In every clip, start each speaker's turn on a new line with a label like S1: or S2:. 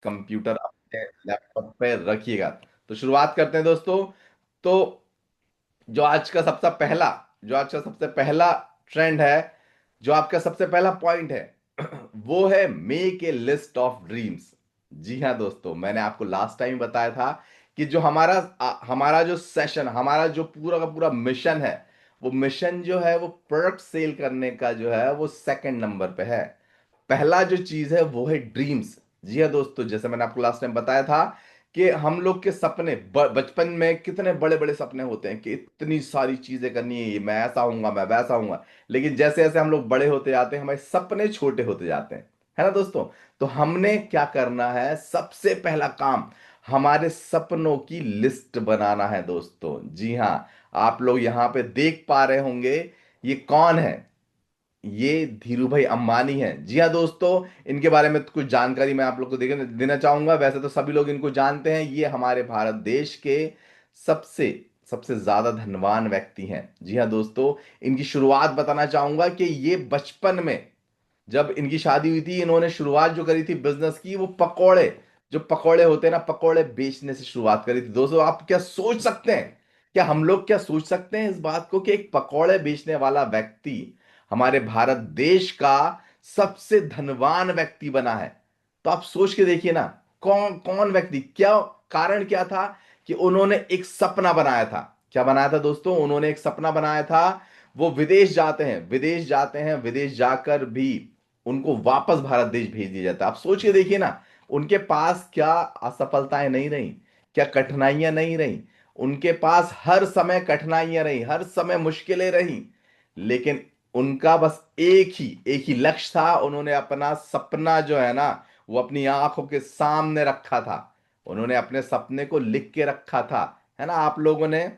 S1: Computer अपने laptop पे रखिएगा। तो शुरुआत करते हैं दोस्तों। तो जो आज का सबसे पहला जो आज का सबसे पहला ट्रेंड है, जो आपका सबसे पहला पॉइंट है, वो है make a list of dreams. जी हाँ दोस्तों, मैंने आपको लास्ट टाइम बताया था कि जो हमारा जो सेशन, हमारा जो पूरा का पूरा मिशन है, वो मिशन जो है वो प्रोडक्ट सेल करने का जो है वो सेकंड नंबर पे है। पहला जो चीज है वो है ड्रीम्स। जी हाँ दोस्तों, जैसे मैंने आपको लास्ट टाइम बताया था कि हम लोग के सपने बचपन में कितने बड़े बड़े सपने होते हैं कि इतनी सारी चीजें करनी है, ये मैं ऐसा हूंगा, मैं वैसा हूंगा। लेकिन जैसे जैसे हम लोग बड़े होते जाते हैं, हमारे सपने छोटे होते जाते हैं, है ना दोस्तों। तो हमने क्या करना है, सबसे पहला काम हमारे सपनों की लिस्ट बनाना है दोस्तों। जी हाँ, आप लोग यहां पे देख पा रहे होंगे, ये कौन है? ये धीरू भाई अंबानी हैं। जी हाँ दोस्तों, इनके बारे में कुछ जानकारी मैं आप लोग को देना चाहूंगा। वैसे तो सभी लोग इनको जानते हैं, ये हमारे भारत देश के सबसे सबसे ज्यादा धनवान व्यक्ति हैं। जी हाँ दोस्तों, इनकी शुरुआत बताना चाहूंगा कि ये बचपन में, जब इनकी शादी हुई थी, इन्होंने शुरुआत जो करी थी बिजनेस की, वो पकौड़े, जो पकौड़े होते हैं ना, पकौड़े बेचने से शुरुआत करी थी। दोस्तों आप क्या सोच सकते हैं, क्या हम लोग क्या सोच सकते हैं इस बात को कि एक पकौड़े बेचने वाला व्यक्ति हमारे भारत देश का सबसे धनवान व्यक्ति बना है? तो आप सोच के देखिए ना, कौन कौन व्यक्ति, क्या कारण क्या था कि उन्होंने एक सपना बनाया था। क्या बनाया था दोस्तों? उन्होंने एक सपना बनाया था। वो विदेश जाते हैं, विदेश जाते हैं, विदेश जाकर भी उनको वापस भारत देश भेज दिया जाता है। आप सोच के देखिए ना, उनके पास क्या असफलताएं नहीं रही, क्या कठिनाइयां नहीं रही? उनके पास हर समय कठिनाइयां रही, हर समय मुश्किलें रही, लेकिन उनका बस एक ही लक्ष्य था। उन्होंने अपना सपना जो है ना, वो अपनी आंखों के सामने रखा था। उन्होंने अपने सपने को लिख के रखा था, है ना। आप लोगों ने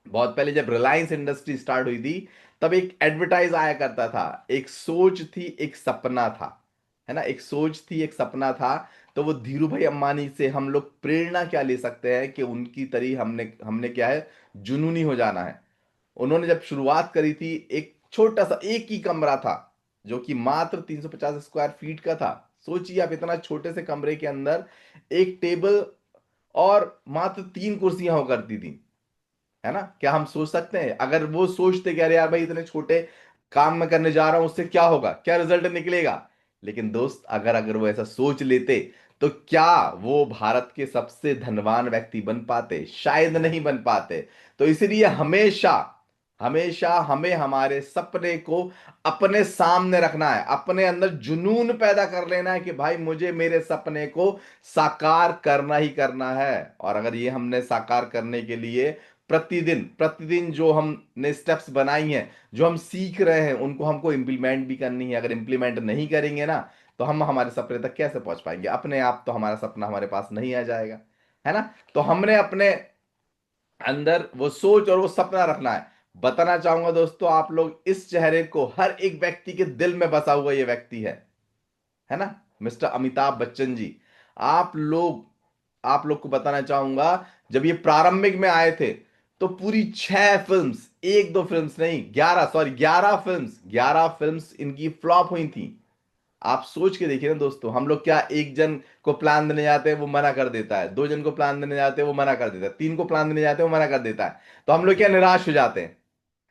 S1: बहुत पहले जब रिलायंस इंडस्ट्री स्टार्ट हुई थी, तब एक एडवर्टाइज आया करता था, एक सोच थी एक सपना था, है ना। एक सोच थी एक सपना था। तो वो धीरू भाई अंबानी से हम लोग प्रेरणा क्या ले सकते हैं कि उनकी तरह हमने हमने क्या है, जुनूनी हो जाना है। उन्होंने जब शुरुआत करी थी, एक छोटा सा एक ही कमरा था, जो कि मात्र 350 स्क्वायर फीट का था। सोचिए आप, इतना छोटे से कमरे के अंदर एक टेबल और मात्र 3 कुर्सियां हो करती थी, है ना। क्या हम सोच सकते हैं, अगर वो सोचते कि अरे यार भाई, इतने छोटे काम में करने जा रहा हूं, उससे क्या होगा, क्या रिजल्ट निकलेगा? लेकिन दोस्त, अगर अगर वो ऐसा सोच लेते, तो क्या वो भारत के सबसे धनवान व्यक्ति बन पाते? शायद नहीं बन पाते। तो इसलिए हमेशा हमेशा हमें हमारे सपने को अपने सामने रखना है, अपने अंदर जुनून पैदा कर लेना है कि भाई मुझे मेरे सपने को साकार करना ही करना है। और अगर ये हमने साकार करने के लिए प्रतिदिन प्रतिदिन जो हमने स्टेप्स बनाई हैं, जो हम सीख रहे हैं, उनको हमको इम्प्लीमेंट भी करनी है। अगर इम्प्लीमेंट नहीं करेंगे ना, तो हम हमारे सपने तक कैसे पहुंच पाएंगे? अपने आप तो हमारा सपना हमारे पास नहीं आ जाएगा, है ना। तो हमने अपने अंदर वो सोच और वो सपना रखना है। बताना चाहूंगा दोस्तों, आप लोग इस चेहरे को, हर एक व्यक्ति के दिल में बसा हुआ ये व्यक्ति है ना, मिस्टर अमिताभ बच्चन जी। आप लोग को बताना चाहूंगा, जब ये प्रारंभिक में आए थे, तो पूरी 6 फिल्म्स, एक दो फिल्म्स नहीं, 11, सॉरी 11 फिल्म्स, 11 फिल्म्स इनकी फ्लॉप हुई थी। आप सोच के देखिए ना दोस्तों, हम लोग क्या, एक जन को प्लान देने जाते हैं वो मना कर देता है, 2 जन को प्लान देने जाते हैं वो मना कर देता है, 3 को प्लान देने जाते हैं वो मना कर देता है। तो हम लोग क्या, निराश हो जाते हैं,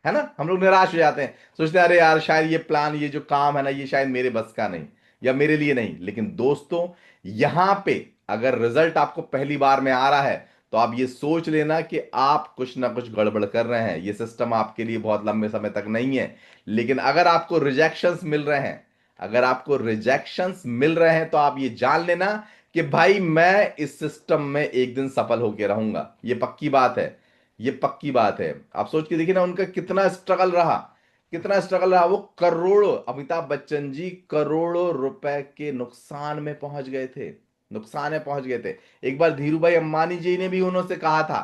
S1: है ना। हम लोग निराश हो जाते हैं, सोचते हैं अरे यार, शायद ये प्लान, ये जो काम है ना, ये शायद मेरे बस का नहीं, या मेरे लिए नहीं। लेकिन दोस्तों, यहां पे अगर रिजल्ट आपको पहली बार में आ रहा है, तो आप ये सोच लेना कि आप कुछ ना कुछ गड़बड़ कर रहे हैं। ये सिस्टम आपके लिए बहुत लंबे समय तक नहीं है। लेकिन अगर आपको रिजेक्शंस मिल रहे हैं, अगर आपको रिजेक्शंस मिल रहे हैं, तो आप ये जान लेना कि भाई मैं इस सिस्टम में एक दिन सफल होकर रहूंगा। ये पक्की बात है, ये पक्की बात है। आप सोच के देखिए ना, उनका कितना स्ट्रगल रहा, कितना स्ट्रगल रहा। वो करोड़ों, अमिताभ बच्चन जी करोड़ों रुपए के नुकसान में पहुंच गए थे, नुकसान में पहुंच गए थे। एक बार धीरू भाई अंबानी जी ने भी उन्होंने कहा था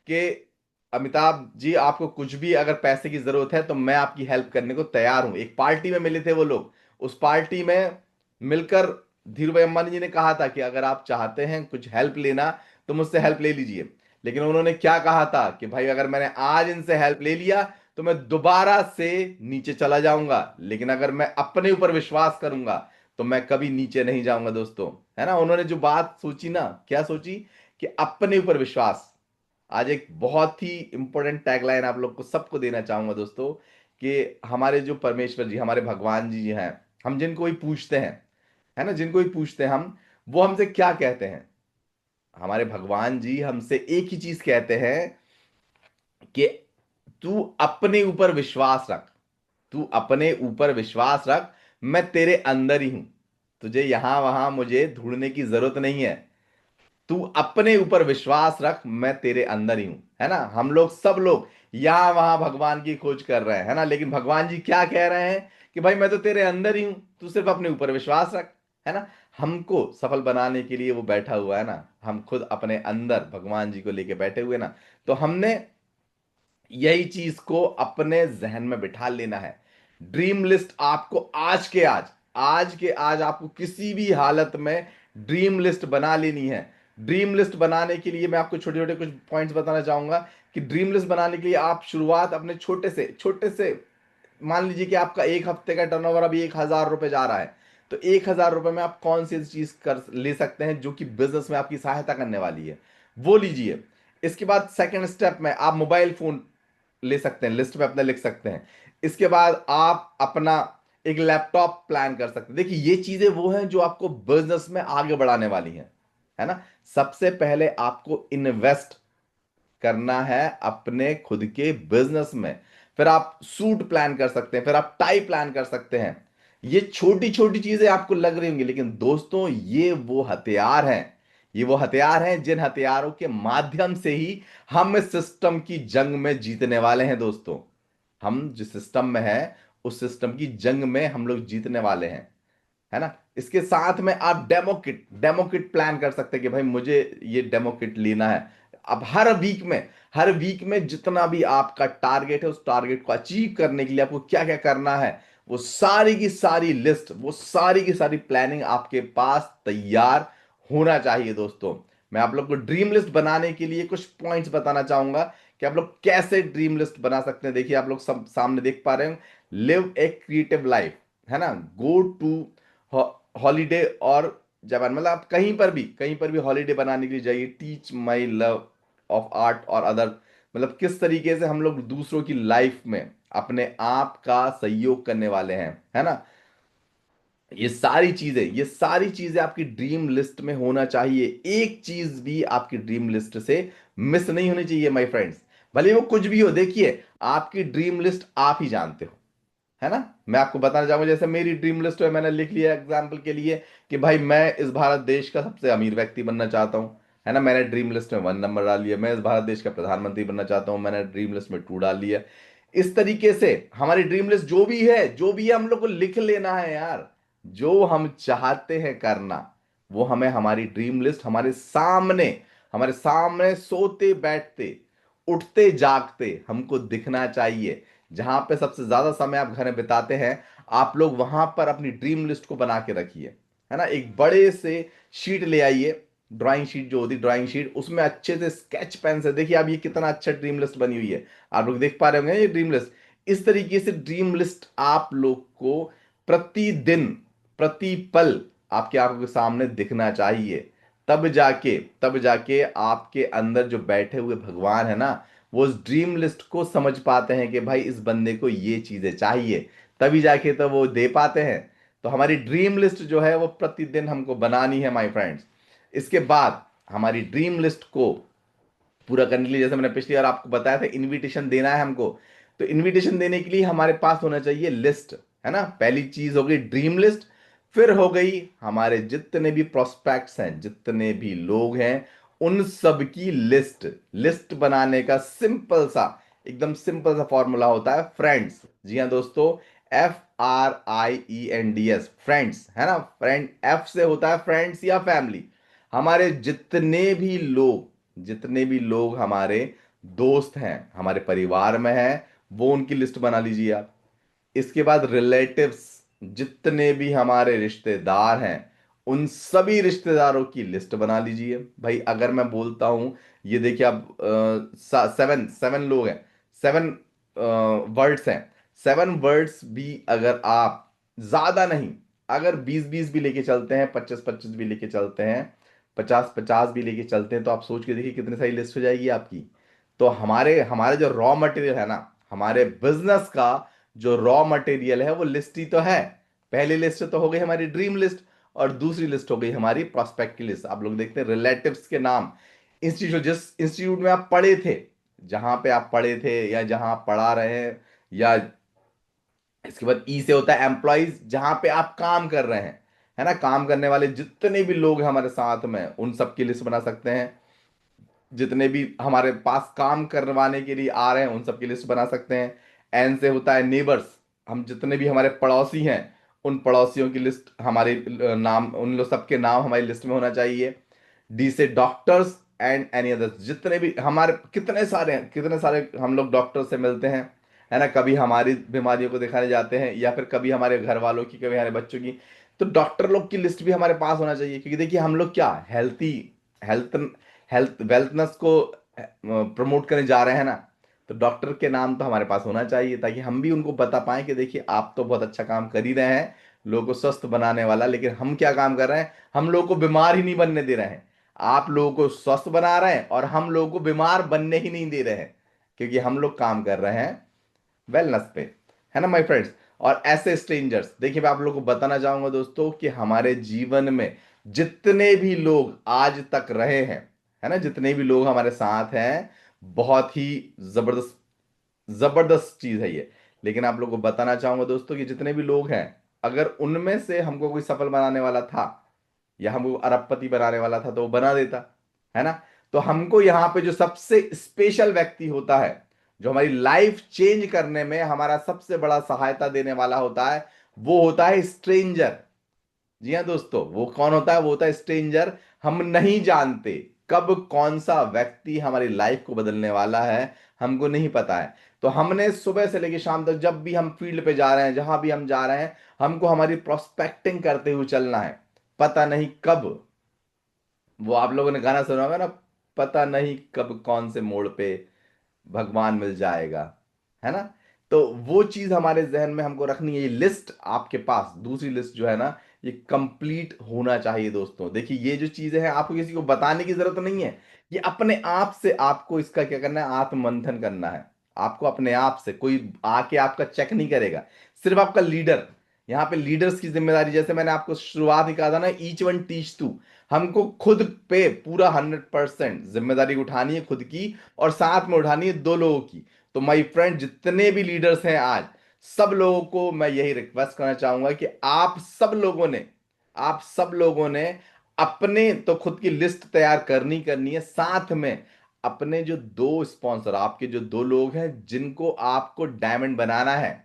S1: कि अमिताभ जी, आपको कुछ भी अगर पैसे की जरूरत है तो मैं आपकी हेल्प करने को तैयार हूं। एक पार्टी में मिले थे वो लोग, उस पार्टी में मिलकर धीरू भाई अंबानी जी ने कहा था कि अगर आप चाहते हैं कुछ हेल्प लेना, तो मुझसे हेल्प ले लीजिए। लेकिन उन्होंने क्या कहा था कि भाई, अगर मैंने आज इनसे हेल्प ले लिया, तो मैं दोबारा से नीचे चला जाऊंगा। लेकिन अगर मैं अपने ऊपर विश्वास करूंगा, तो मैं कभी नीचे नहीं जाऊंगा दोस्तों। है ना, उन्होंने जो बात सोची ना, क्या सोची, कि अपने ऊपर विश्वास। आज एक बहुत ही इंपॉर्टेंट टैगलाइन आप लोग को सबको देना चाहूंगा दोस्तों, कि हमारे जो परमेश्वर जी, हमारे भगवान जी हैं, हम जिनको भी पूछते हैं, है ना, जिनको भी पूछते हैं हम, वो हमसे क्या कहते हैं? हमारे भगवान जी हमसे एक ही चीज कहते हैं कि तू अपने ऊपर विश्वास रख, तू अपने ऊपर विश्वास रख, मैं तेरे अंदर ही हूं, तुझे यहां वहां मुझे ढूंढने की जरूरत नहीं है। तू अपने ऊपर विश्वास रख, मैं तेरे अंदर ही हूं। है ना, हम लोग सब लोग यहां वहां भगवान की खोज कर रहे हैं, है ना, लेकिन भगवान जी क्या कह रहे हैं कि भाई मैं तो तेरे अंदर ही हूं, तू सिर्फ अपने ऊपर विश्वास रख। है ना, हमको सफल बनाने के लिए वो बैठा हुआ है ना, हम खुद अपने अंदर भगवान जी को लेके बैठे हुए ना। तो हमने यही चीज को अपने जहन में बिठा लेना है। ड्रीम लिस्ट आपको आज के आज आपको किसी भी हालत में ड्रीम लिस्ट बना लेनी है। ड्रीम लिस्ट बनाने के लिए मैं आपको छोटे छोटे कुछ पॉइंट्स बताना चाहूंगा कि ड्रीम लिस्ट बनाने के लिए आप शुरुआत अपने छोटे से मान लीजिए कि आपका एक हफ्ते का टर्नओवर अभी 1,000 रुपए जा रहा है। तो 1,000 रुपए में आप कौन सी चीज कर ले सकते हैं जो कि बिजनेस में आपकी सहायता करने वाली है, वो लीजिए। इसके बाद सेकंड स्टेप में आप मोबाइल फोन ले सकते हैं, लिस्ट में अपने लिख सकते हैं। इसके बाद आप अपना एक लैपटॉप प्लान कर सकते हैं। देखिए, ये चीजें वो हैं जो आपको बिजनेस में आगे बढ़ाने वाली हैं। है ना, सबसे पहले आपको इन्वेस्ट करना है अपने खुद के बिजनेस में। फिर आप सूट प्लान कर सकते हैं, फिर आप टाई प्लान कर सकते हैं। ये छोटी छोटी चीजें आपको लग रही होंगी, लेकिन दोस्तों ये वो हथियार हैं जिन हथियारों के माध्यम से ही हम इस सिस्टम की जंग में जीतने वाले हैं दोस्तों। हम जिस सिस्टम में हैं, उस सिस्टम की जंग में हम लोग जीतने वाले हैं। है ना, इसके साथ में आप डेमो किट प्लान कर सकते हैं कि भाई मुझे ये डेमो किट लेना है। अब हर वीक में जितना भी आपका टारगेट है, उस टारगेट को अचीव करने के लिए आपको क्या क्या करना है, वो सारी की सारी लिस्ट, वो सारी की सारी प्लानिंग आपके पास तैयार होना चाहिए दोस्तों। मैं आप लोग को ड्रीम लिस्ट बनाने के लिए कुछ पॉइंट्स बताना चाहूंगा कि आप लोग कैसे ड्रीम लिस्ट बना सकते हैं। देखिए, आप लोग सब सामने देख पा रहे हैं, लिव ए क्रिएटिव लाइफ। है ना, गो टू हॉलीडे और जापान, मतलब आप कहीं पर भी हॉलीडे बनाने के लिए जाइए। Teach my love of art और अदर, मतलब किस तरीके से हम लोग दूसरों की लाइफ में अपने आप का सहयोग करने वाले हैं। है ना, ये सारी चीजें आपकी ड्रीम लिस्ट में होना चाहिए। एक चीज भी आपकी ड्रीम लिस्ट से मिस नहीं होनी चाहिए माय फ्रेंड्स, भले वो कुछ भी हो। देखिए, आपकी ड्रीम लिस्ट आप ही जानते हो। है ना, मैं आपको बताना चाहूंगा, जैसे मेरी ड्रीम लिस्ट है, मैंने लिख लिया एग्जाम्पल के लिए कि भाई मैं इस भारत देश का सबसे अमीर व्यक्ति बनना चाहता हूं। है ना, मैंने ड्रीम लिस्ट में 1 नंबर डाल लिया। मैं इस भारत देश का प्रधानमंत्री बनना चाहता हूं, मैंने ड्रीम लिस्ट में 2 डाल लिया। इस तरीके से हमारी ड्रीम लिस्ट जो भी है हम लोग को लिख लेना है यार। जो हम चाहते हैं करना, वो हमें हमारी ड्रीम लिस्ट हमारे सामने सोते बैठते उठते जागते हमको दिखना चाहिए। जहां पे सबसे ज्यादा समय आप घर में बिताते हैं, आप लोग वहां पर अपनी ड्रीम लिस्ट को बना के रखिए। है ना, एक बड़े से शीट ले आइए, ड्राइंग शीट जो होती है, ड्राइंग शीट, उसमें अच्छे से स्केच पेन से देखिए आप, ये कितना अच्छा ड्रीम लिस्ट बनी हुई है। आप लोग देख पा रहे होंगे ये ड्रीम लिस्ट। इस तरीके से ड्रीम लिस्ट आप लोग को प्रतिदिन, प्रति पल आपके आंखों के सामने दिखना चाहिए। तब जाके आपके अंदर जो बैठे हुए भगवान है ना, वो उस ड्रीम लिस्ट को समझ पाते हैं कि भाई इस बंदे को ये चीजें चाहिए, तभी जाके तो वो दे पाते हैं। तो हमारी ड्रीम लिस्ट जो है वो प्रतिदिन हमको बनानी है माय फ्रेंड्स। इसके बाद हमारी ड्रीम लिस्ट को पूरा करने के लिए, जैसे मैंने पिछली बार आपको बताया था, इनविटेशन देना है हमको। तो इनविटेशन देने के लिए हमारे पास होना चाहिए लिस्ट। है ना, पहली चीज हो गई ड्रीम लिस्ट। फिर हो गई हमारे जितने भी प्रोस्पेक्ट्स हैं, जितने भी लोग हैं, उन सब की लिस्ट। लिस्ट बनाने का एकदम सिंपल सा फॉर्मूला होता है फ्रेंड्स। जी हाँ दोस्तों, FRIENDS, फ्रेंड्स। है ना, फ्रेंड एफ से होता है फ्रेंड्स या फैमिली। हमारे जितने भी लोग हमारे दोस्त हैं, हमारे परिवार में हैं, वो उनकी लिस्ट बना लीजिए आप। इसके बाद रिलेटिव्स, जितने भी हमारे रिश्तेदार हैं, उन सभी रिश्तेदारों की लिस्ट बना लीजिए। भाई अगर मैं बोलता हूं, ये देखिए आप, सेवन सेवन लोग हैं, 7 वर्ड्स हैं। 7 वर्ड्स भी अगर आप, ज्यादा नहीं, अगर 20-20 भी लेके चलते हैं, 25-25 भी लेके चलते हैं, 50-50 भी लेके चलते हैं, तो आप सोच के देखिए कितनी सारी लिस्ट हो जाएगी आपकी। तो हमारे हमारे जो रॉ मटेरियल है ना, हमारे बिजनेस का जो रॉ मटेरियल है वो लिस्ट ही तो है। पहली लिस्ट तो हो गई हमारी ड्रीम लिस्ट, और दूसरी लिस्ट हो गई हमारी प्रोस्पेक्ट की लिस्ट। आप लोग देखते हैं रिलेटिव्स के नाम, इंस्टीट्यूट, जिस इंस्टीट्यूट में आप पढ़े थे, जहां पे आप पढ़े थे या जहां आप पढ़ा रहे हैं, या इसके बाद ई से होता है एम्प्लॉइज, जहां पे आप काम कर रहे हैं, है ना, काम करने वाले जितने भी लोग हैं हमारे साथ में, उन सब की लिस्ट बना सकते हैं। जितने भी हमारे पास काम करवाने के लिए आ रहे हैं उन सब की लिस्ट बना सकते हैं। एन से होता है नेबर्स, हम जितने भी हमारे पड़ोसी हैं उन पड़ोसियों की लिस्ट, हमारे नाम, उन लोग सबके नाम हमारी लिस्ट में होना चाहिए। डी से डॉक्टर्स एंड एनी अदर्स, जितने भी हमारे, कितने सारे हैं, कितने सारे हम लोग डॉक्टर से मिलते हैं, है ना, कभी हमारी बीमारियों को दिखाने जाते हैं, या फिर कभी हमारे घर वालों की, कभी हमारे बच्चों की। तो डॉक्टर लोग की लिस्ट भी हमारे पास होना चाहिए, क्योंकि देखिए हम लोग क्या हेल्थी, हेल्थ हेल्थ वेल्थनेस को प्रमोट करने जा रहे हैं ना। तो डॉक्टर के नाम तो हमारे पास होना चाहिए, ताकि हम भी उनको बता पाएं कि देखिए आप तो बहुत अच्छा काम कर ही रहे हैं, लोगों को स्वस्थ बनाने वाला, लेकिन हम क्या काम कर रहे हैं, हम लोगों को बीमार ही नहीं बनने दे रहे हैं। आप लोगों को स्वस्थ बना रहे हैं और हम लोगों को बीमार बनने ही नहीं दे रहे हैं, क्योंकि हम लोग काम कर रहे हैं वेलनेस पे, है ना माय फ्रेंड्स। और ऐसे स्ट्रेंजर्स, देखिए मैं आप लोगों को बताना चाहूंगा दोस्तों कि हमारे जीवन में जितने भी लोग आज तक रहे हैं, है ना, जितने भी लोग हमारे साथ हैं, बहुत ही जबरदस्त जबरदस्त चीज है ये। लेकिन आप लोगों को बताना चाहूंगा दोस्तों कि जितने भी लोग हैं, अगर उनमें से हमको कोई सफल बनाने वाला था, या हमको अरबपति बनाने वाला था, तो वो बना देता, है ना। तो हमको यहाँ पे जो सबसे स्पेशल व्यक्ति होता है, जो हमारी लाइफ चेंज करने में हमारा सबसे बड़ा सहायता देने वाला होता है, वो होता है स्ट्रेंजर। जी हाँ दोस्तों, वो कौन होता है, वो होता है स्ट्रेंजर। हम नहीं जानते कब कौन सा व्यक्ति हमारी लाइफ को बदलने वाला है, हमको नहीं पता है। तो हमने सुबह से लेकर शाम तक, जब भी हम फील्ड पे जा रहे हैं, जहां भी हम जा रहे हैं, हमको हमारी प्रोस्पेक्टिंग करते हुए चलना है। पता नहीं कब, वो आप लोगों ने गाना सुना होगा ना, पता नहीं कब कौन से मोड़ पे भगवान मिल जाएगा, है ना। तो वो चीज हमारे जहन में हमको रखनी है। ये लिस्ट आपके पास, दूसरी लिस्ट जो है ना, ये कंप्लीट होना चाहिए दोस्तों। देखिए ये जो चीजें हैं, आपको किसी को बताने की जरूरत नहीं है, ये अपने आप से आपको इसका क्या करना है, आत्ममंथन करना है। आपको अपने आप से, कोई आके आपका चेक नहीं करेगा, सिर्फ आपका लीडर। यहाँ पे लीडर्स की जिम्मेदारी, जैसे मैंने आपको शुरुआत ही कहा था ना, ईच वन टीच टू, हमको खुद पे पूरा 100% जिम्मेदारी उठानी है खुद की, और साथ में उठानी है दो लोगों की। तो माय फ्रेंड, जितने भी लीडर्स हैं आज, सब लोगों को मैं यही रिक्वेस्ट करना चाहूंगा कि आप सब लोगों ने अपने तो खुद की लिस्ट तैयार करनी है, साथ में अपने जो दो स्पॉन्सर, आपके जो दो लोग हैं जिनको आपको डायमंड बनाना है,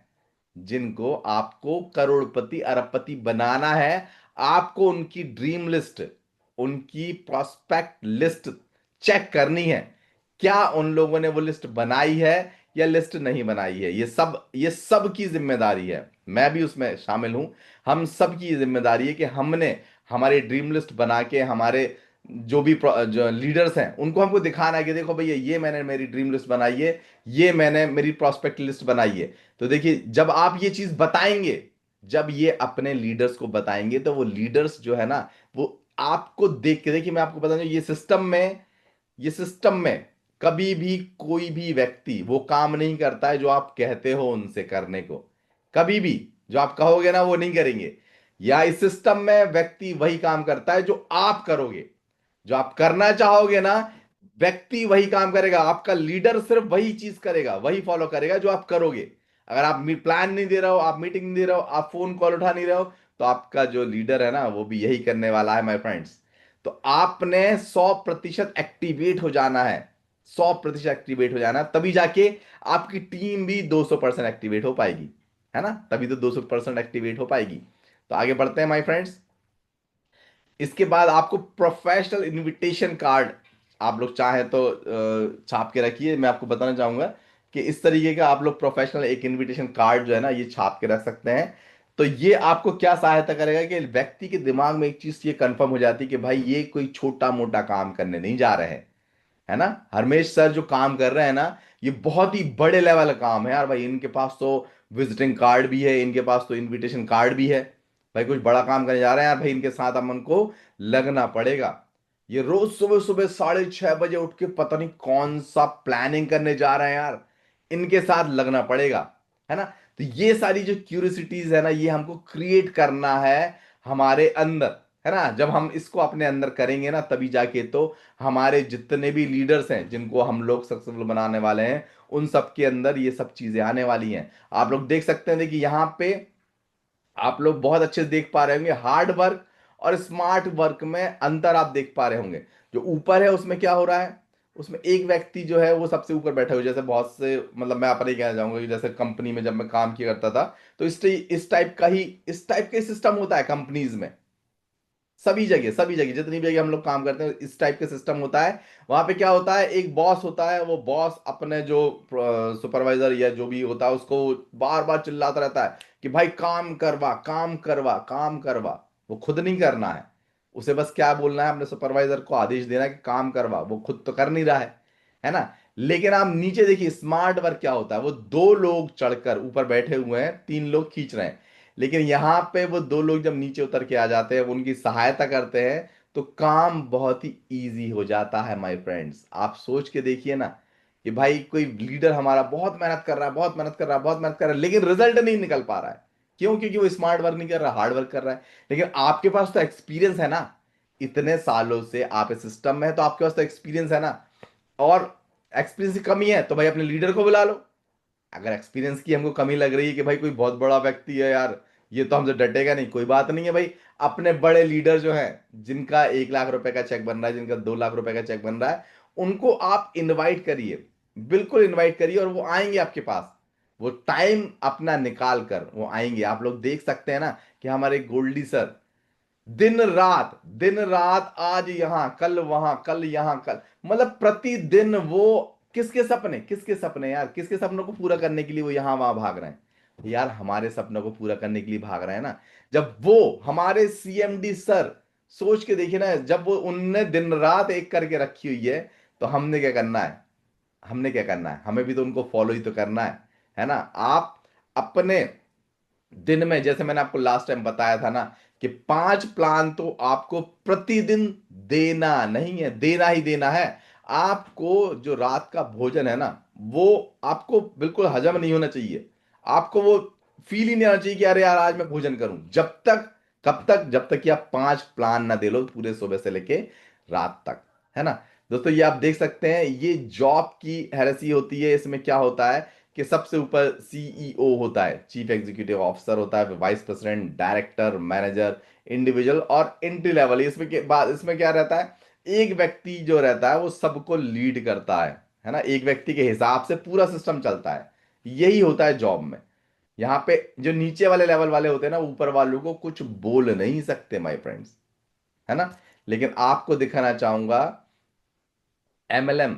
S1: जिनको आपको करोड़पति अरबपति बनाना है, आपको उनकी ड्रीम लिस्ट, उनकी प्रोस्पेक्ट लिस्ट चेक करनी है। क्या उन लोगों ने वो लिस्ट बनाई है या लिस्ट नहीं बनाई है, ये सब की जिम्मेदारी है। मैं भी उसमें शामिल हूं। हम सब की जिम्मेदारी है कि हमने हमारी ड्रीम लिस्ट बना के, हमारे जो भी जो लीडर्स हैं उनको हमको दिखाना है कि देखो भैया, ये मैंने मेरी ड्रीम लिस्ट बनाई है, ये मैंने मेरी प्रोस्पेक्ट लिस्ट बनाई है। तो देखिए जब आप ये चीज बताएंगे, जब ये अपने लीडर्स को बताएंगे, तो वो लीडर्स जो है ना, वो आपको देख के, देखिए मैं आपको बता दूं, ये सिस्टम में कभी भी कोई भी व्यक्ति वो काम नहीं करता है जो आप कहते हो उनसे करने को। कभी भी जो आप कहोगे ना वो नहीं करेंगे। या इस सिस्टम में व्यक्ति वही काम करता है जो आप करोगे, जो आप करना चाहोगे ना, व्यक्ति वही काम करेगा। आपका लीडर सिर्फ वही चीज करेगा, वही फॉलो करेगा जो आप करोगे। अगर आप प्लान नहीं दे रहे हो, आप मीटिंग नहीं दे रहे हो, आप फोन कॉल उठा नहीं रहे हो, तो आपका जो लीडर है ना, वो भी यही करने वाला है माय फ्रेंड्स। तो आपने 100% एक्टिवेट हो जाना है, 100% एक्टिवेट हो जाना है, तभी जाके आपकी टीम भी 200% एक्टिवेट हो पाएगी, है ना, तभी तो 200% एक्टिवेट हो पाएगी। तो आगे बढ़ते हैं माय फ्रेंड्स। इसके बाद आपको प्रोफेशनल इनविटेशन कार्ड, आप लोग चाहें तो छाप के रखिए। मैं आपको बताना चाहूंगा कि इस तरीके का आप लोग प्रोफेशनल एक इनविटेशन कार्ड जो है ना, ये छाप के रख सकते हैं। तो ये आपको क्या सहायता करेगा कि व्यक्ति के दिमाग में एक चीज ये कंफर्म हो जाती है कि भाई ये कोई छोटा मोटा काम करने नहीं जा रहे हैं, है ना। हरमेश सर जो काम कर रहे हैं ना, ये बहुत ही बड़े लेवल का काम है यार भाई। इनके पास तो विजिटिंग कार्ड भी है, इनके पास तो इनविटेशन कार्ड भी है। भाई कुछ बड़ा काम करने जा रहे हैं यार, भाई इनके साथ हम उनको लगना पड़ेगा। ये रोज सुबह सुबह 6:30 बजे उठ के पता नहीं कौन सा प्लानिंग करने जा रहे हैं यार, इनके साथ लगना पड़ेगा, है ना। तो ये सारी जो क्यूरियोसिटीज है ना, ये हमको क्रिएट करना है हमारे अंदर, है ना। जब हम इसको अपने अंदर करेंगे ना, तभी जाके तो हमारे जितने भी लीडर्स हैं जिनको हम लोग सक्सेसफुल बनाने वाले हैं, उन सब के अंदर ये सब चीजें आने वाली हैं। आप लोग देख सकते हैं, देखिए यहाँ पे आप लोग बहुत अच्छे से देख पा रहे होंगे, हार्ड वर्क और स्मार्ट वर्क में अंतर आप देख पा रहे होंगे। जो ऊपर है उसमें क्या हो रहा है, उसमें एक व्यक्ति जो है वो सबसे ऊपर बैठा हुआ, जैसे बहुत से, मतलब मैं अपने ही कहना चाहूंगा कि जैसे कंपनी में जब मैं काम किया करता था, तो इस टाइप का ही सिस्टम होता है कंपनीज में। सभी जगह जितनी भी जगह हम लोग काम करते हैं, इस टाइप का सिस्टम होता है। वहां पे क्या होता है, एक बॉस होता है, वो बॉस अपने जो सुपरवाइजर या जो भी होता है उसको बार बार चिल्लाता रहता है कि भाई काम करवा, काम करवा, काम करवा। वो खुद नहीं करना है, उसे बस क्या बोलना है, अपने सुपरवाइजर को आदेश देना है कि काम करवा, वो खुद तो कर नहीं रहा है ना। लेकिन आप नीचे देखिए, स्मार्ट वर्क क्या होता है, वो दो लोग चढ़कर ऊपर बैठे हुए हैं, तीन लोग खींच रहे हैं, लेकिन यहां पे वो दो लोग जब नीचे उतर के आ जाते हैं, वो उनकी सहायता करते हैं, तो काम बहुत ही इजी हो जाता है माय फ्रेंड्स। आप सोच के देखिए ना, कि भाई कोई लीडर हमारा बहुत मेहनत कर रहा है, बहुत मेहनत कर रहा है, बहुत मेहनत कर रहा है, लेकिन रिजल्ट नहीं निकल पा रहा है। क्यों? क्योंकि वो स्मार्ट वर्क नहीं कर रहा, हार्ड वर्क कर रहा है। लेकिन आपके पास तो एक्सपीरियंस है ना, इतने सालों से आप इस सिस्टम में है, तो आपके पास तो एक्सपीरियंस है ना। और एक्सपीरियंस की कमी है तो भाई अपने लीडर को बुला लो। अगर एक्सपीरियंस की हमको कमी लग रही है कि भाई कोई बहुत बड़ा व्यक्ति है यार, ये तो हमसे डटेगा नहीं, कोई बात नहीं है भाई। अपने बड़े लीडर जो हैं, जिनका 1 लाख रुपए का चेक बन रहा है, जिनका 2 लाख रुपए का चेक बन रहा है, उनको आप इनवाइट करिए, बिल्कुल इनवाइट करिए, और वो आएंगे आपके पास। वो टाइम अपना निकाल कर वो आएंगे। आप लोग देख सकते हैं ना कि हमारे गोल्डी सर दिन रात, आज यहां कल वहां, कल यहां कल, मतलब प्रतिदिन वो किसके सपने यार, किसके सपनों को पूरा करने के लिए वो यहां वहां भाग रहे हैं यार, हमारे सपनों को पूरा करने के लिए भाग रहे हैं ना। जब वो हमारे सीएमडी सर, सोच के देखिए ना, जब वो उनने दिन रात एक करके रखी हुई है, तो हमने क्या करना है, हमें भी तो उनको फॉलो ही तो करना है ना। आप अपने दिन में, जैसे मैंने आपको लास्ट टाइम बताया था ना, कि 5 प्लान तो आपको प्रतिदिन देना नहीं है, देना ही देना है। आपको जो रात का भोजन है ना, वो आपको बिल्कुल हजम नहीं होना चाहिए। आपको वो फील ही नहीं आना चाहिए कि अरे यार आज मैं भोजन करूं, जब तक, कब तक, जब तक कि आप 5 प्लान ना दे लो पूरे सुबह से लेके रात तक, है ना। दोस्तों ये आप देख सकते हैं, ये जॉब की हेरेसी होती है। इसमें क्या होता है कि सबसे ऊपर सीईओ होता है, चीफ एग्जीक्यूटिव ऑफिसर होता है, vice president, director, manager, individual और एंट्री लेवल। इसमें के बाद इसमें क्या रहता है, एक व्यक्ति जो रहता है वो सबको लीड करता है ना। एक व्यक्ति के हिसाब से पूरा सिस्टम चलता है। यही होता है जॉब में। यहाँ पे जो नीचे वाले लेवल वाले होते हैं ना, ऊपर वालों को कुछ बोल नहीं सकते माय फ्रेंड्स, है ना। लेकिन आपको दिखाना चाहूंगा एमएलएम,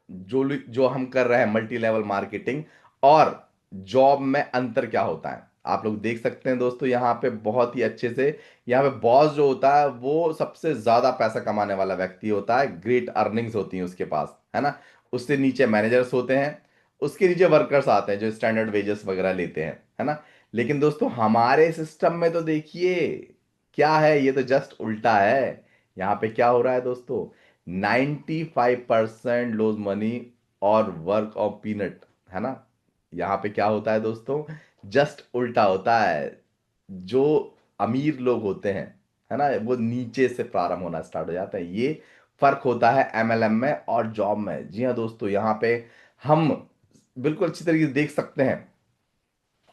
S1: जो हम कर रहे हैं, मल्टी लेवल मार्केटिंग, और जॉब में अंतर क्या होता है। आप लोग देख सकते हैं दोस्तों, यहाँ पे बहुत ही अच्छे से, यहाँ पे बॉस जो होता है वो सबसे ज्यादा पैसा कमाने वाला व्यक्ति होता है, ग्रेट अर्निंग्स होती हैं उसके पास, है ना। उससे नीचे मैनेजर्स होते हैं, उसके नीचे वर्कर्स आते हैं जो स्टैंडर्ड वेजेस वगैरह लेते हैं, है ना। लेकिन दोस्तों हमारे सिस्टम में तो देखिए क्या है, ये तो जस्ट उल्टा है। यहाँ पे क्या हो रहा है दोस्तों, 95% लूज मनी और वर्क ऑफ पीनट, है ना। यहाँ पे क्या होता है दोस्तों, जस्ट उल्टा होता है। जो अमीर लोग होते हैं, है ना, वो नीचे से प्रारंभ होना स्टार्ट हो जाता है। ये फर्क होता है एमएलएम में और जॉब में। जी हाँ दोस्तों, यहाँ पे हम बिल्कुल अच्छी तरीके से देख सकते हैं।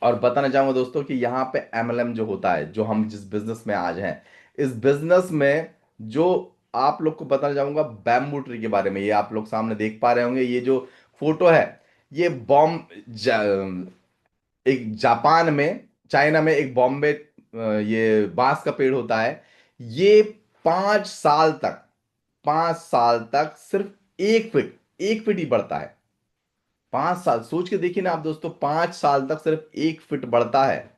S1: और बताना चाहूंगा दोस्तों कि यहाँ पे एमएलएम जो होता है, जो हम जिस बिजनेस में आज हैं, इस बिजनेस में जो आप लोग को बताना चाहूंगा बैम्बू ट्री के बारे में। ये आप लोग सामने देख पा रहे होंगे, ये जो फोटो है, ये एक जापान में, चाइना में एक बॉम्बे, ये बांस का पेड़ होता है। ये 5 साल तक, 5 साल तक सिर्फ 1 फीट, 1 फीट ही बढ़ता है। 5 साल सोच के देखिए ना आप दोस्तों, 5 साल तक सिर्फ 1 फीट बढ़ता है,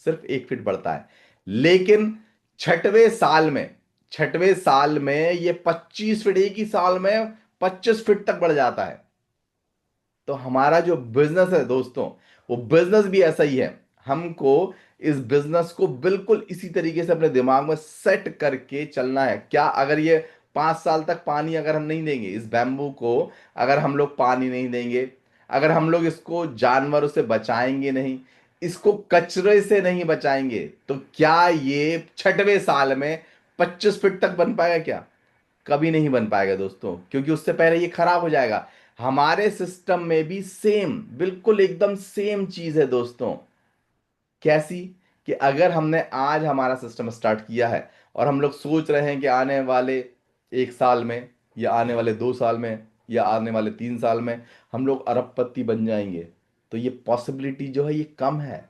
S1: सिर्फ 1 फीट बढ़ता है। लेकिन छठवें साल में, छठवें साल में ये 25 फीट, एक ही साल में 25 फीट तक बढ़ जाता है। तो हमारा जो बिजनेस है दोस्तों, वो बिजनेस भी ऐसा ही है। हमको इस बिजनेस को बिल्कुल इसी तरीके से अपने दिमाग में सेट करके चलना है। क्या अगर ये 5 साल तक पानी अगर हम नहीं देंगे, इस बैम्बू को अगर हम लोग पानी नहीं देंगे, अगर हम लोग इसको जानवरों से बचाएंगे नहीं, इसको कचरे से नहीं बचाएंगे, तो क्या ये 6वें साल में 25 फीट तक बन पाएगा? क्या कभी नहीं बन पाएगा दोस्तों, क्योंकि उससे पहले ये खराब हो जाएगा। हमारे सिस्टम में भी सेम, बिल्कुल एकदम सेम चीज है दोस्तों। कैसी? कि अगर हमने आज हमारा सिस्टम स्टार्ट किया है और हम लोग सोच रहे हैं कि आने वाले 1 साल में, या आने वाले 2 साल में, या आने वाले 3 साल में हम लोग अरबपति बन जाएंगे, तो ये पॉसिबिलिटी जो है ये कम है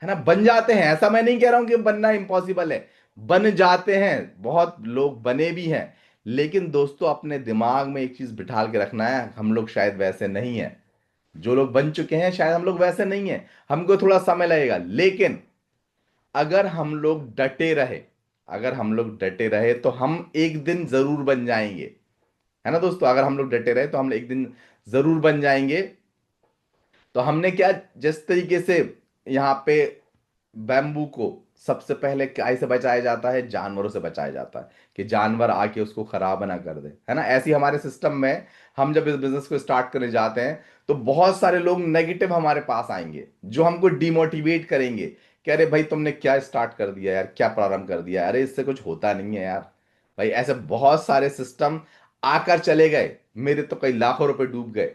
S1: ना। बन जाते हैं, ऐसा मैं नहीं कह रहा हूं कि बनना इम्पॉसिबल है, बन जाते हैं, बहुत लोग बने भी हैं। लेकिन दोस्तों अपने दिमाग में एक चीज बिठाल के रखना है, हम लोग शायद वैसे नहीं है। जो लोग बन चुके हैं शायद हम लोग वैसे नहीं है, हमको थोड़ा समय लगेगा। लेकिन अगर हम लोग डटे रहे, अगर हम लोग डटे रहे तो हम एक दिन जरूर बन जाएंगे, है ना दोस्तों। अगर हम लोग डटे रहे तो हम एक दिन जरूर बन जाएंगे। तो हमने क्या, जिस तरीके से यहाँ पे बैम्बू को सबसे पहले काय से बचाया जाता है, जानवरों से बचाया जाता है, कि जानवर आके उसको खराब ना कर दे, है ना। ऐसे ही हमारे सिस्टम में हम जब इस बिजनेस को स्टार्ट करने जाते हैं तो बहुत सारे लोग नेगेटिव हमारे पास आएंगे, जो हमको डिमोटिवेट करेंगे कि अरे भाई तुमने क्या स्टार्ट कर दिया यार, क्या प्रारंभ कर दिया, अरे इससे कुछ होता नहीं है यार। भाई ऐसे बहुत सारे सिस्टम आकर चले गए, मेरे तो कई लाखों रुपए डूब गए।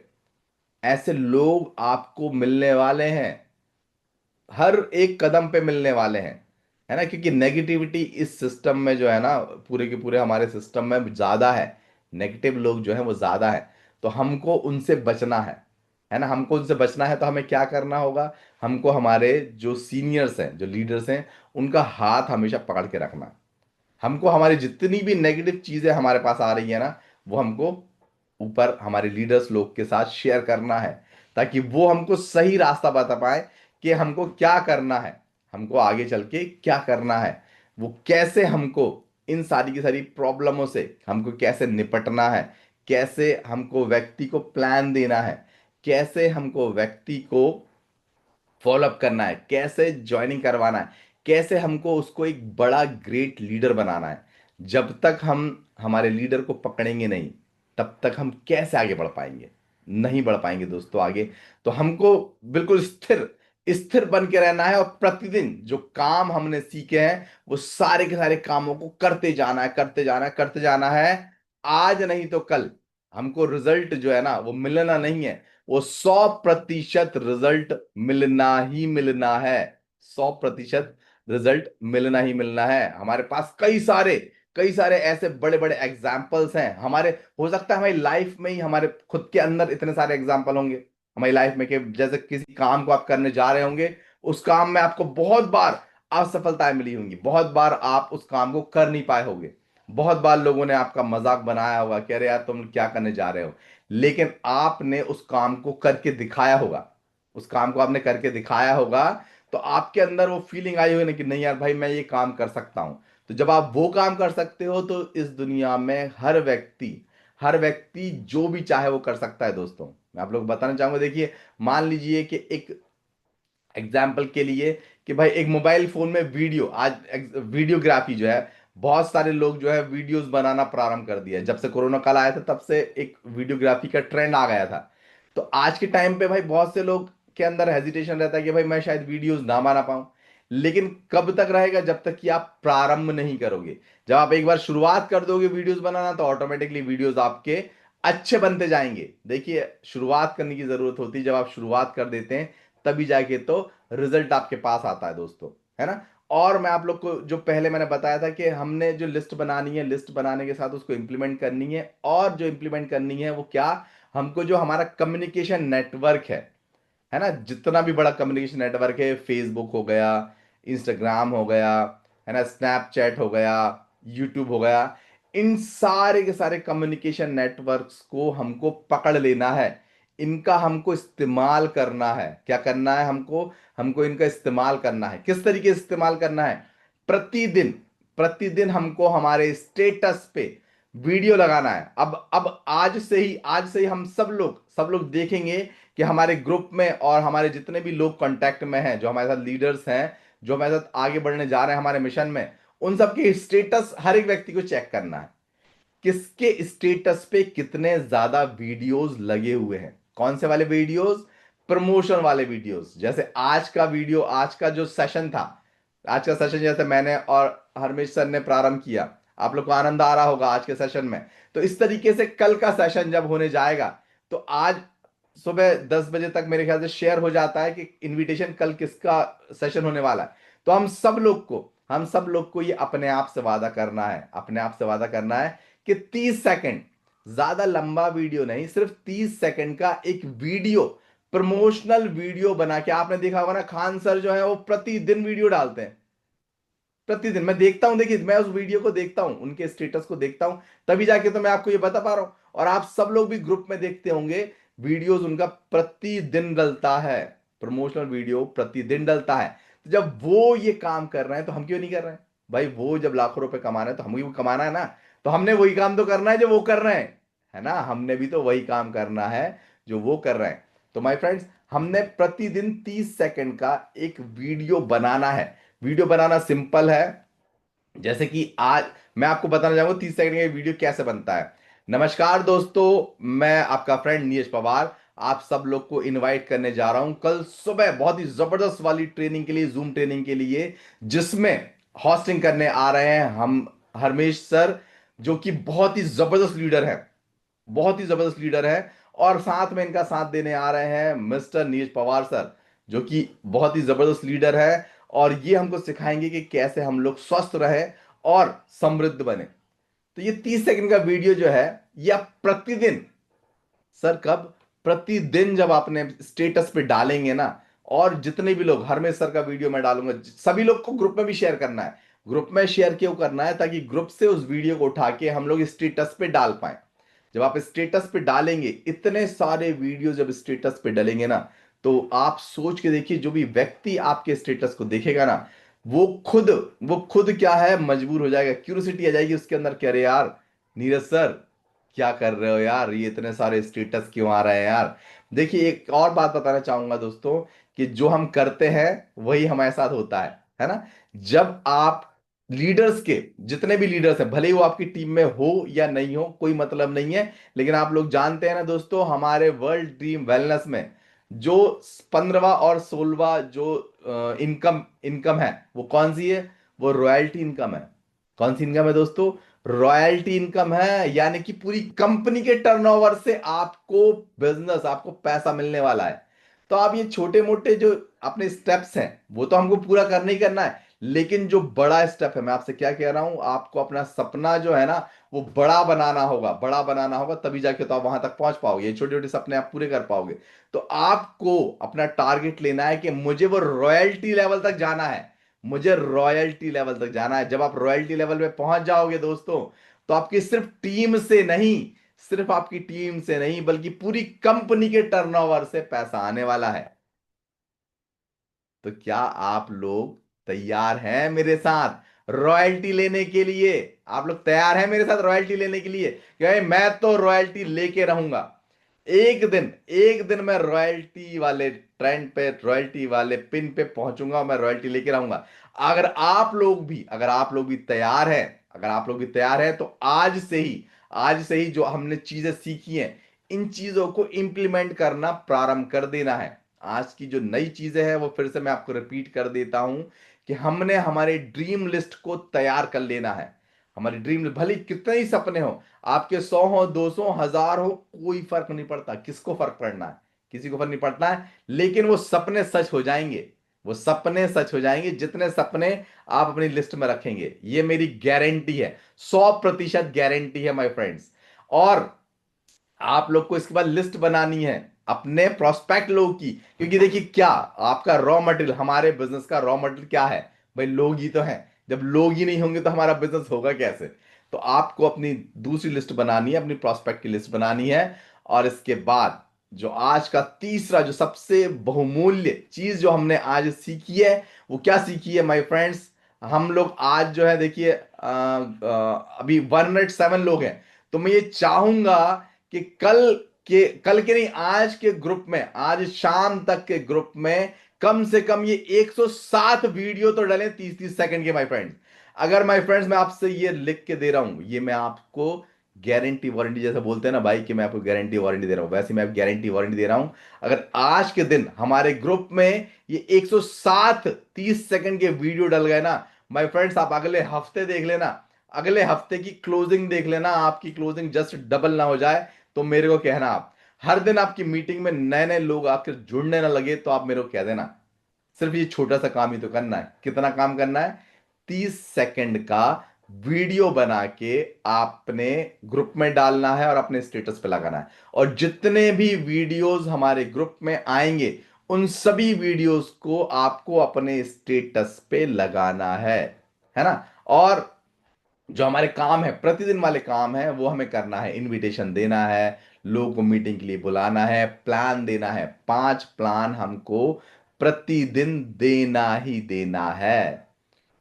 S1: ऐसे लोग आपको मिलने वाले हैं, हर एक कदम पे मिलने वाले हैं, है ना। क्योंकि नेगेटिविटी इस सिस्टम में जो है ना, पूरे के पूरे हमारे सिस्टम में ज्यादा है। नेगेटिव लोग जो है वो ज्यादा है। तो हमको उनसे बचना है ना। हमको उनसे बचना है तो हमें क्या करना होगा? हमको हमारे जो सीनियर्स हैं, जो लीडर्स हैं, उनका हाथ हमेशा पकड़ के रखना। हमको हमारी जितनी भी नेगेटिव चीजें हमारे पास आ रही है ना, वो हमको ऊपर हमारे लीडर्स लोग के साथ शेयर करना है, ताकि वो हमको सही रास्ता बता पाए कि हमको क्या करना है, हमको आगे चल के क्या करना है, वो कैसे हमको इन सारी की सारी प्रॉब्लमों से हमको कैसे निपटना है, कैसे हमको व्यक्ति को प्लान देना है, कैसे हमको व्यक्ति को फॉलोअप करना है, कैसे ज्वाइनिंग करवाना है, कैसे हमको उसको एक बड़ा ग्रेट लीडर बनाना है। जब तक हम हमारे लीडर को पकड़ेंगे नहीं, तब तक हम कैसे आगे बढ़ पाएंगे? नहीं बढ़ पाएंगे दोस्तों आगे। तो हमको बिल्कुल स्थिर स्थिर बन के रहना है, और प्रतिदिन जो काम हमने सीखे हैं वो सारे के सारे कामों को करते जाना है, करते जाना है, करते जाना है। आज नहीं तो कल हमको रिजल्ट जो है ना वो मिलना नहीं है, वो 100% रिजल्ट मिलना ही मिलना है। 100% रिजल्ट मिलना ही मिलना है। हमारे पास कई सारे ऐसे बड़े बड़े एग्जाम्पल्स हैं हमारे। हो सकता है हमारी लाइफ में ही, हमारे खुद के अंदर इतने सारे एग्जाम्पल होंगे हमारी लाइफ में, कि जैसे किसी काम को आप करने जा रहे होंगे, उस काम में आपको बहुत बार असफलताएं मिली होंगी, बहुत बार आप उस काम को कर नहीं पाए होंगे, बहुत बार लोगों ने आपका मजाक बनाया होगा कि अरे यार तुम क्या करने जा रहे हो। लेकिन आपने उस काम को करके दिखाया होगा, उस काम को आपने करके दिखाया होगा, तो आपके अंदर वो फीलिंग आई होगी ना कि नहीं यार भाई मैं ये काम कर सकता हूं। तो जब आप वो काम कर सकते हो तो इस दुनिया में हर व्यक्ति जो भी चाहे वो कर सकता है दोस्तों। मैं आप लोग बताना चाहूंगा, देखिए मान लीजिए कि एक एग्जाम्पल के लिए, कि भाई एक मोबाइल फोन में वीडियो, आज वीडियोग्राफी जो है, बहुत सारे लोग जो है वीडियोस बनाना प्रारंभ कर दिया है। जब से कोरोना काल आया था तब से एक वीडियोग्राफी का ट्रेंड आ गया था। तो आज के टाइम पे भाई बहुत से लोग के अंदर हेजिटेशन रहता है कि भाई मैं शायद वीडियोस ना बना पाऊं। लेकिन कब तक रहेगा? जब तक कि आप प्रारंभ नहीं करोगे। जब आप एक बार शुरुआत कर दोगे वीडियोस बनाना, तो ऑटोमेटिकली वीडियोस आपके अच्छे बनते जाएंगे। देखिए शुरुआत करने की जरूरत होती है, जब आप शुरुआत कर देते हैं तभी जाके तो रिजल्ट आपके पास आता है दोस्तों, है ना। और मैं आप लोग को जो पहले मैंने बताया था कि हमने जो लिस्ट बनानी है, लिस्ट बनाने के साथ उसको इंप्लीमेंट करनी है, और जो इंप्लीमेंट करनी है वो क्या, हमको जो हमारा कम्युनिकेशन नेटवर्क है ना, जितना भी बड़ा कम्युनिकेशन नेटवर्क है, फेसबुक हो गया, इंस्टाग्राम हो गया, है ना, स्नैपचैट हो गया, यूट्यूब हो गया, इन सारे के सारे कम्युनिकेशन नेटवर्क्स को हमको पकड़ लेना है। इनका हमको इस्तेमाल करना है। क्या करना है हमको? हमको इनका इस्तेमाल करना है। किस तरीके से इस्तेमाल करना है? प्रतिदिन प्रतिदिन हमको हमारे स्टेटस पे वीडियो लगाना है। अब आज से ही हम सब लोग देखेंगे कि हमारे ग्रुप में और हमारे जितने भी लोग कांटेक्ट में हैं, जो हमारे साथ लीडर्स हैं, जो हमारे साथ आगे बढ़ने जा रहे हैं हमारे मिशन में, उन सबके स्टेटस हर एक व्यक्ति को चेक करना है। किसके स्टेटस पे कितने ज्यादा वीडियोस लगे हुए हैं, कौन से वाले वीडियोस, प्रमोशन वाले वीडियोस। जैसे आज का वीडियो, आज का जो सेशन था, आज का सेशन जैसे मैंने और हरमेश सर ने प्रारंभ किया, आप लोग को आनंद आ रहा होगा आज के सेशन में। तो इस तरीके से कल का सेशन जब होने जाएगा, तो आज सुबह 10 बजे तक मेरे ख्याल से शेयर हो जाता है कि इनविटेशन कल किसका सेशन होने वाला है। तो हम सब लोग को ये अपने आप से वादा करना है, अपने आप से वादा करना है कि 30 सेकंड, ज्यादा लंबा वीडियो नहीं, सिर्फ 30 सेकंड का एक वीडियो, प्रमोशनल वीडियो बना के। आपने देखा होगा ना, खान सर जो है वो प्रतिदिन वीडियो डालते हैं, प्रतिदिन मैं देखता हूं। देखिए, मैं उस वीडियो को देखता हूं, उनके स्टेटस को देखता हूं, तभी जाके तो मैं आपको ये बता पा रहा हूं। और आप सब लोग भी ग्रुप में देखते होंगे, वीडियोस उनका प्रतिदिन डलता है, प्रमोशनल वीडियो प्रतिदिन डलता है। तो जब वो ये काम कर रहे हैं तो हम क्यों नहीं कर रहे हैं भाई? वो जब लाखों रुपए कमा रहे हैं तो हमें भी कमाना है ना। तो हमने वही काम तो करना है जो वो कर रहे हैं, है ना। हमने भी तो वही काम करना है जो वो कर रहे हैं। तो माय फ्रेंड्स, हमने प्रतिदिन 30 सेकंड का एक वीडियो बनाना है। वीडियो बनाना सिंपल है। जैसे कि आज मैं आपको बताना चाहूंगा 30 सेकंड का वीडियो कैसे बनता है। नमस्कार दोस्तों, मैं आपका फ्रेंड नीरज पवार आप सब लोग को इनवाइट करने जा रहा हूं कल सुबह बहुत ही जबरदस्त वाली ट्रेनिंग के लिए, जूम ट्रेनिंग के लिए, जिसमें हॉस्टिंग करने आ रहे हैं हम हरमेश सर, जो कि बहुत ही जबरदस्त लीडर है, बहुत ही जबरदस्त लीडर है। और साथ में इनका साथ देने आ रहे हैं मिस्टर नीरज पवार सर, जो कि बहुत ही जबरदस्त लीडर है। और ये हमको सिखाएंगे कि कैसे हम लोग स्वस्थ रहे और समृद्ध बने। तो ये 30 सेकंड का वीडियो जो है, ये आप प्रतिदिन, सर कब, प्रतिदिन जब आपने स्टेटस पे डालेंगे ना, और जितने भी लोग, हरमेश सर का वीडियो मैं डालूंगा, सभी लोग को ग्रुप में भी शेयर करना है। ग्रुप में शेयर क्यों करना है? ताकि ग्रुप से उस वीडियो को उठा के हम लोग स्टेटस पे डाल पाए। जब आप स्टेटस पे डालेंगे, इतने सारे वीडियो जब स्टेटस पे डालेंगे ना, तो आप सोच के देखिए, जो भी व्यक्ति आपके स्टेटस को देखेगा ना, वो खुद वो खुद क्या है, मजबूर हो जाएगा, क्यूरियोसिटी आ जाएगी उसके अंदर, कह रहे यार नीरज सर क्या कर रहे हो यार, ये इतने सारे स्टेटस क्यों आ रहे हैं यार। देखिए, एक और बात बताना चाहूंगा दोस्तों, कि जो हम करते हैं वही हमारे साथ होता है ना। जब आप लीडर्स के, जितने भी लीडर्स हैं, भले ही वो आपकी टीम में हो या नहीं हो, कोई मतलब नहीं है, लेकिन आप लोग जानते हैं ना दोस्तों, हमारे वर्ल्ड ड्रीम वेलनेस में जो 15वां और 16वां जो इनकम इनकम है, वो कौन सी है? वो रॉयल्टी इनकम है। कौन सी इनकम है दोस्तों? रॉयल्टी इनकम है। यानी कि पूरी कंपनी के टर्नओवर से आपको बिजनेस, आपको पैसा मिलने वाला है। तो आप ये छोटे मोटे जो अपने स्टेप्स हैं, वो तो हमको पूरा करना ही करना है, लेकिन जो बड़ा स्टेप है, मैं आपसे क्या कह रहा हूं, आपको अपना सपना जो है ना, वो बड़ा बनाना होगा, बड़ा बनाना होगा, तभी जाके तो आप वहां तक पहुंच पाओगे, ये छोटे छोटे सपने आप पूरे कर पाओगे। तो आपको अपना टारगेट लेना है कि मुझे वो रॉयल्टी लेवल तक जाना है, मुझे रॉयल्टी लेवल तक जाना है। जब आप रॉयल्टी लेवल पे पहुंच जाओगे दोस्तों, तो आपकी सिर्फ टीम से नहीं, सिर्फ आपकी टीम से नहीं, बल्कि पूरी कंपनी के टर्नओवर से पैसा आने वाला है। तो क्या आप लोग तैयार हैं मेरे साथ रॉयल्टी लेने के लिए? आप लोग तैयार हैं मेरे साथ रॉयल्टी लेने के लिए? क्योंकि मैं तो रॉयल्टी लेके रहूंगा। एक दिन मैं रॉयल्टी वाले ट्रेंड पे, रॉयल्टी वाले पिन पे पहुंचूंगा, मैं रॉयल्टी लेके रहूंगा। अगर आप लोग भी तैयार हैं, अगर आप लोग भी तैयार हैं, तो आज से ही जो हमने चीजें सीखी हैं, इन चीजों को इंप्लीमेंट करना प्रारंभ कर देना है। आज की जो नई चीजें हैं, वो फिर से मैं आपको रिपीट कर देता हूं, कि हमने हमारे ड्रीम लिस्ट को तैयार कर लेना है। हमारी ड्रीम, भले ही कितने ही सपने हो, आपके 100 हो, 200, 1000 हो, कोई फर्क नहीं पड़ता। किसको फर्क पड़ना है? किसी को फर्क नहीं पड़ता है। लेकिन वो सपने सच हो जाएंगे, वो सपने सच हो जाएंगे जितने सपने आप अपनी लिस्ट में रखेंगे। ये मेरी गारंटी है, 100% गारंटी है माय फ्रेंड्स। और आप लोग को इसके बाद लिस्ट बनानी है अपने प्रोस्पेक्ट लोगों की, क्योंकि देखिए, क्या आपका रॉ मटेरियल, हमारे बिजनेस का रॉ मटेरियल क्या है भाई? लोग ही तो हैं। जब लोग ही नहीं होंगे तो हमारा बिजनेस होगा कैसे? तो आपको अपनी दूसरी लिस्ट बनानी है, अपनी प्रोस्पेक्ट की लिस्ट बनानी है। और इसके बाद जो आज का तीसरा, जो सबसे बहुमूल्य चीज जो हमने आज सीखी है, वो क्या सीखी है माय फ्रेंड्स? हम लोग आज जो है, देखिए, अभी 107 लोग हैं। तो मैं ये चाहूंगा कि कल के नहीं, आज के ग्रुप में, आज शाम तक के ग्रुप में कम से कम ये 107 वीडियो तो डले 30-30 सेकंड के माय फ्रेंड्स। अगर माय फ्रेंड्स मैं आपसे ये लिख के दे रहा हूं, ये मैं आपको गारंटी वारंटी, जैसे बोलते हैं ना भाई कि मैं आपको गारंटी वारंटी दे रहा हूं, वैसे मैं गारंटी वारंटी दे रहा हूं। अगर आज के दिन हमारे ग्रुप में ये 107 30 सेकंड के वीडियो डल गए ना माय फ्रेंड्स, आप अगले हफ्ते देख लेना, अगले हफ्ते की क्लोजिंग देख लेना, आपकी क्लोजिंग जस्ट डबल ना हो जाए। तो मेरे को कहना, आप हर दिन आपकी मीटिंग में नए नए लोग आकर जुड़ने ना लगे तो आप मेरे को कह देना। सिर्फ ये छोटा सा काम ही तो करना है। कितना काम करना है? 30 सेकंड का वीडियो बना के आपने ग्रुप में डालना है और अपने स्टेटस पे लगाना है। और जितने भी वीडियोस हमारे ग्रुप में आएंगे उन सभी वीडियोस को आपको अपने स्टेटस पे लगाना है ना। और जो हमारे काम है, प्रतिदिन वाले काम है, वो हमें करना है। इनविटेशन देना है, लोगों को मीटिंग के लिए बुलाना है, प्लान देना है। 5 प्लान हमको प्रतिदिन देना ही देना है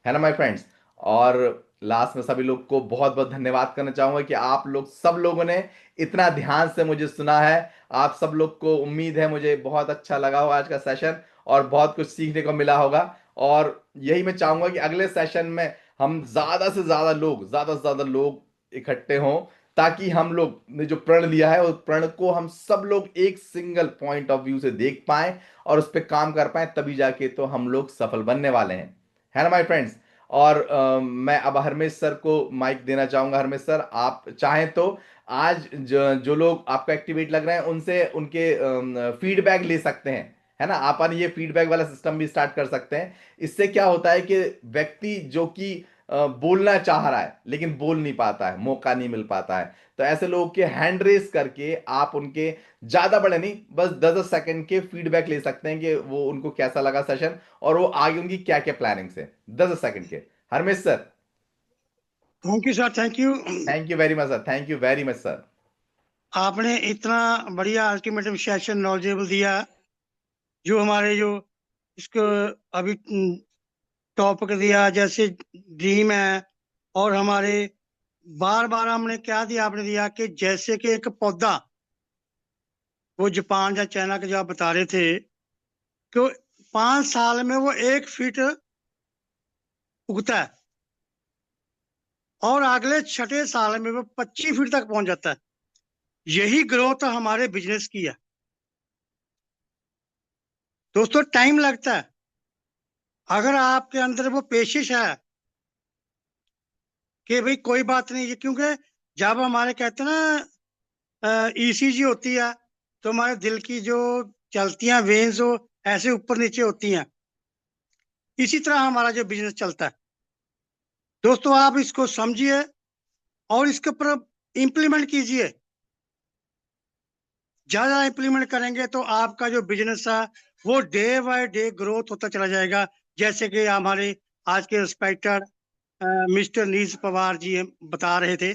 S1: ना माय फ्रेंड्स। और लास्ट में सभी लोग को बहुत बहुत धन्यवाद करना चाहूंगा कि आप लोग सब लोगों ने इतना ध्यान से मुझे सुना है। आप सब लोग को उम्मीद है मुझे बहुत अच्छा लगा होगा आज का सेशन, और बहुत कुछ सीखने को मिला होगा। और यही मैं चाहूंगा कि अगले सेशन में हम ज्यादा से ज्यादा लोग इकट्ठे हों, ताकि हम लोग ने जो प्रण लिया है उस प्रण को हम सब लोग एक सिंगल पॉइंट ऑफ व्यू से देख पाएं और उस पर काम कर पाएं, तभी जाके तो हम लोग सफल बनने वाले हैं, है ना माय फ्रेंड्स। और मैं अब हरमेश सर को माइक देना चाहूंगा। हरमेश सर, आप चाहें तो आज जो लोग आपको एक्टिवेट लग रहे हैं उनसे उनके फीडबैक ले सकते हैं, है ना। आप ये फीडबैक वाला सिस्टम भी स्टार्ट कर सकते हैं। इससे क्या होता है कि व्यक्ति जो कि बोलना चाह रहा है लेकिन बोल नहीं पाता है, मौका नहीं मिल पाता है, तो ऐसे लोगों के हैंड रेस करके आप उनके, ज्यादा बड़े नहीं, बस 10 सेकंड के फीडबैक ले सकते हैं कि वो उनको कैसा लगा सेशन और वो आगे उनकी क्या क्या प्लानिंग्स है, 10 सेकंड के। Harmesh sir.
S2: Thank you sir, thank you.
S1: Thank you very much sir, thank you very much sir.
S2: आपने इतना बढ़िया अल्टीमेटम सेशन नॉलेजेबल दिया, जो हमारे जो इसको अभी टॉपिक दिया, जैसे ड्रीम है, और हमारे बार बार हमने क्या दिया, आपने दिया कि जैसे कि एक पौधा, वो जापान या चाइना के जो आप बता रहे थे, कि 5 साल में वो 1 फीट उगता है और अगले छठे साल में वो 25 फीट तक पहुंच जाता है। यही ग्रोथ हमारे बिजनेस की है दोस्तों। टाइम लगता है, अगर आपके अंदर वो पेशिश है कि भाई कोई बात नहीं है, क्योंकि जब हमारे कहते हैं ना ईसीजी होती है, तो हमारे दिल की जो चलती हैं वेन्स वो ऐसे ऊपर नीचे होती हैं। इसी तरह हमारा जो बिजनेस चलता है दोस्तों, आप इसको समझिए और इसके ऊपर इम्प्लीमेंट कीजिए। ज्यादा इम्प्लीमेंट करेंगे तो आपका जो बिजनेस है वो डे बाय डे ग्रोथ होता चला जाएगा। जैसे कि हमारे आज के रिस्पेक्टेड मिस्टर नीज पवार जी बता रहे थे